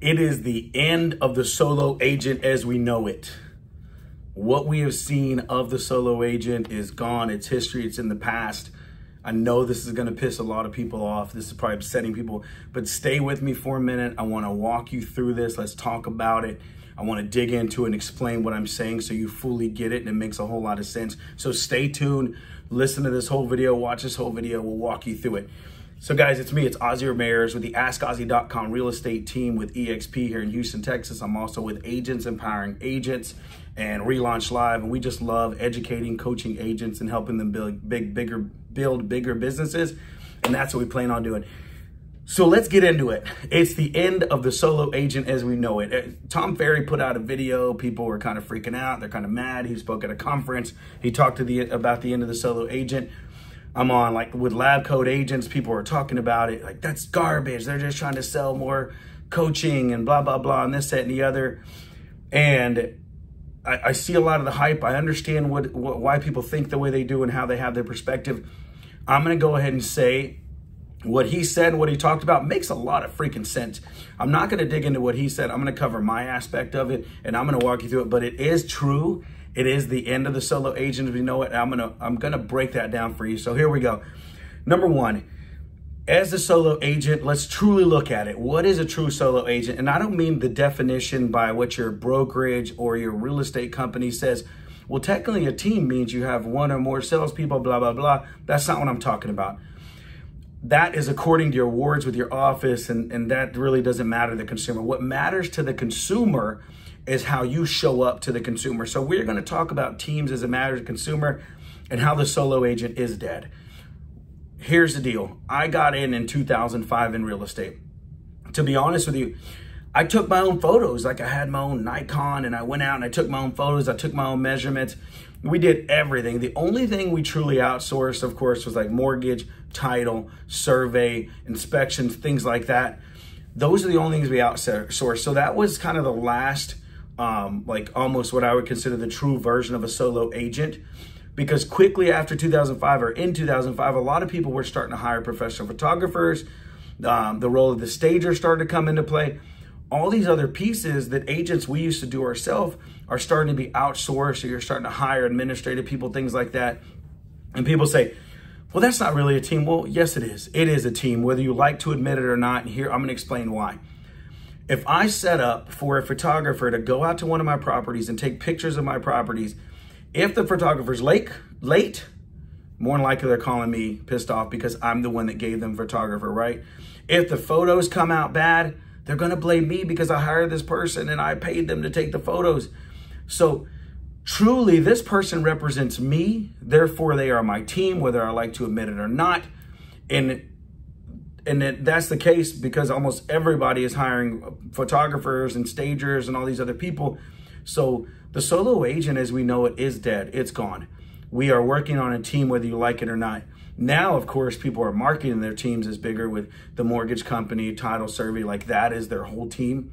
It is the end of the solo agent as we know it. What we have seen of the solo agent is gone. It's history. It's in the past. I know this is going to piss a lot of people off. This is probably upsetting people, but stay with me for a minute. I want to walk you through this. Let's talk about it. I want to dig into it and explain what I'm saying so you fully get it and it makes a whole lot of sense. So stay tuned. Listen to this whole video. Watch this whole video. We'll walk you through it. So guys, it's me. It's Ozzy Ramirez with the AskOzzy.com real estate team with EXP here in Houston, Texas. I'm also with Agents Empowering Agents and Relaunch Live. And we just love educating, coaching agents and helping them build bigger businesses. And that's what we plan on doing. So let's get into it. It's the end of the solo agent as we know it. Tom Ferry put out a video. People were kind of freaking out. They're kind of mad. He spoke at a conference. He talked about the end of the solo agent. I'm on like with Lab Coat Agents. People are talking about it. Like, that's garbage. They're just trying to sell more coaching and blah, blah, blah, and this, that, and the other. And I see a lot of the hype. I understand why people think the way they do and how they have their perspective. I'm going to go ahead and say what he said, what he talked about makes a lot of freaking sense. I'm not going to dig into what he said. I'm going to cover my aspect of it and I'm going to walk you through it. But it is true. It is the end of the solo agent as we know it. I'm gonna break that down for you. So here we go. Number one, as the solo agent, let's truly look at it. What is a true solo agent? And I don't mean the definition by what your brokerage or your real estate company says. Well, technically a team means you have one or more salespeople, blah, blah, blah. That's not what I'm talking about. That is according to your awards with your office, and that really doesn't matter to the consumer. What matters to the consumer is how you show up to the consumer. So we're going to talk about teams as a matter to consumer and how the solo agent is dead. Here's the deal. I got in 2005 in real estate. To be honest with you, I took my own photos. Like I had my own Nikon and I went out and I took my own photos. I took my own measurements. We did everything. The only thing we truly outsourced, of course, was like mortgage, title, survey, inspections, things like that. Those are the only things we outsourced. So that was kind of the last like almost what I would consider the true version of a solo agent, because quickly after 2005 or in 2005, a lot of people were starting to hire professional photographers. The role of the stager started to come into play. All these other pieces that agents we used to do ourselves are starting to be outsourced. So you're starting to hire administrative people, things like that. And people say, well, that's not really a team. Well, yes, it is. It is a team, whether you like to admit it or not. And here, I'm going to explain why. If I set up for a photographer to go out to one of my properties and take pictures of my properties, if the photographer's late, more than likely they're calling me pissed off because I'm the one that gave them photographer, right? If the photos come out bad, they're going to blame me because I hired this person and I paid them to take the photos. So truly, this person represents me. Therefore, they are my team, whether I like to admit it or not. And that's the case because almost everybody is hiring photographers and stagers and all these other people. So the solo agent, as we know it, is dead. It's gone. We are working on a team, whether you like it or not. Now, of course, people are marketing their teams as bigger with the mortgage company, title survey, like that is their whole team.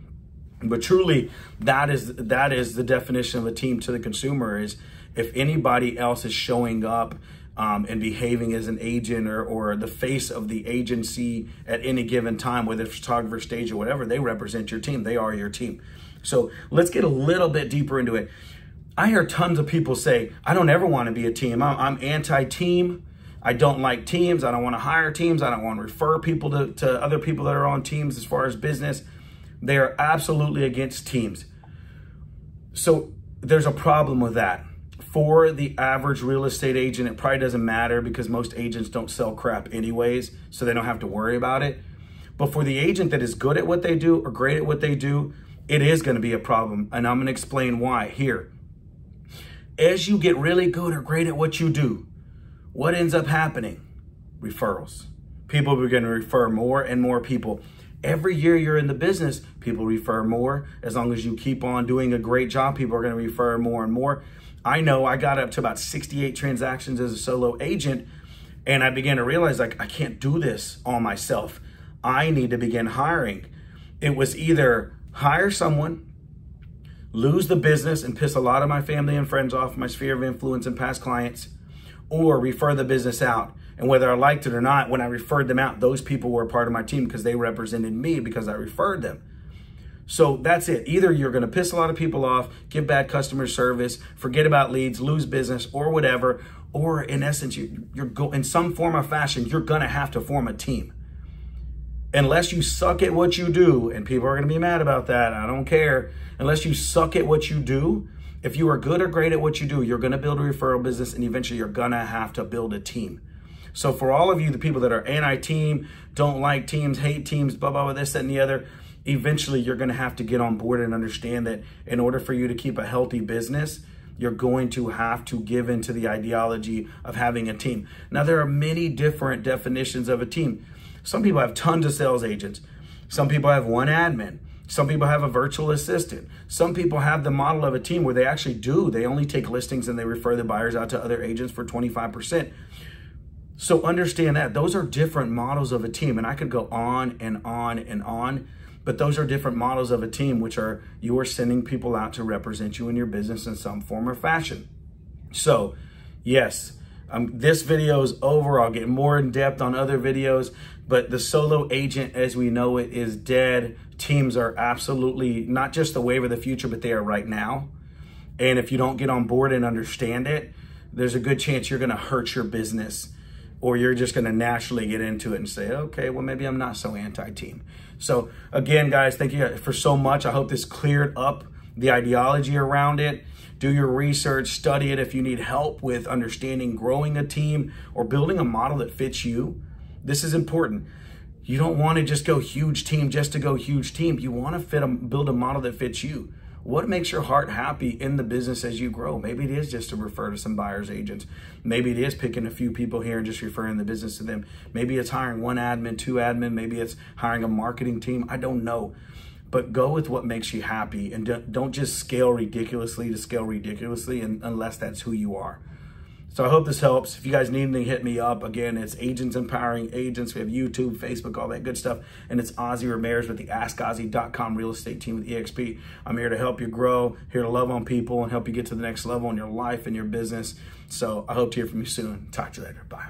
But truly, that is the definition of a team to the consumer, is if anybody else is showing up and behaving as an agent or the face of the agency at any given time, whether it's photographer, stage, or whatever, they represent your team. They are your team. So let's get a little bit deeper into it. I hear tons of people say, I don't ever want to be a team. I'm anti-team. I don't like teams. I don't want to hire teams. I don't want to refer people to other people that are on teams as far as business. They are absolutely against teams. So there's a problem with that. For the average real estate agent, it probably doesn't matter because most agents don't sell crap anyways, so they don't have to worry about it. But for the agent that is good at what they do or great at what they do, it is going to be a problem. And I'm going to explain why here. As you get really good or great at what you do, what ends up happening? Referrals. People begin to refer more and more people. Every year you're in the business, people refer more. As long as you keep on doing a great job, people are going to refer more and more. I know I got up to about 68 transactions as a solo agent, and I began to realize, like, I can't do this all myself. I need to begin hiring. It was either hire someone, lose the business and piss a lot of my family and friends off, my sphere of influence and past clients, or refer the business out. And whether I liked it or not, when I referred them out, those people were a part of my team because they represented me because I referred them. So that's it. Either you're going to piss a lot of people off, give bad customer service, forget about leads, lose business, or whatever. Or in essence, in some form or fashion, you're going to have to form a team. Unless you suck at what you do, and people are going to be mad about that, I don't care. Unless you suck at what you do, if you are good or great at what you do, you're going to build a referral business, and eventually you're going to have to build a team. So for all of you, the people that are anti-team, don't like teams, hate teams, blah, blah, blah, this, that, and the other, eventually you're going to have to get on board and understand that in order for you to keep a healthy business, you're going to have to give into the ideology of having a team. Now, there are many different definitions of a team. Some people have tons of sales agents. Some people have one admin. Some people have a virtual assistant. Some people have the model of a team where they only take listings and they refer the buyers out to other agents for 25%. So understand that those are different models of a team. And I could go on and on and on, but those are different models of a team, which are you are sending people out to represent you in your business in some form or fashion. So yes, this video is over. I'll get more in depth on other videos, but the solo agent as we know it is dead. Teams are absolutely not just the wave of the future, but they are right now. And if you don't get on board and understand it, there's a good chance you're going to hurt your business, or you're just going to naturally get into it and say, okay, well, maybe I'm not so anti-team. So again, guys, thank you for so much. I hope this cleared up the ideology around it. Do your research, study it. If you need help with understanding growing a team or building a model that fits you, this is important. You don't want to just go huge team just to go huge team. You want to build a model that fits you. What makes your heart happy in the business as you grow? Maybe it is just to refer to some buyer's agents. Maybe it is picking a few people here and just referring the business to them. Maybe it's hiring one admin, two admin. Maybe it's hiring a marketing team. I don't know. But go with what makes you happy, and don't just scale ridiculously to scale ridiculously unless that's who you are. So I hope this helps. If you guys need anything, hit me up. Again, it's Agents Empowering Agents. We have YouTube, Facebook, all that good stuff. And it's Ozzy Ramirez with the AskOzzy.com real estate team with EXP. I'm here to help you grow, here to love on people and help you get to the next level in your life and your business. So I hope to hear from you soon. Talk to you later. Bye.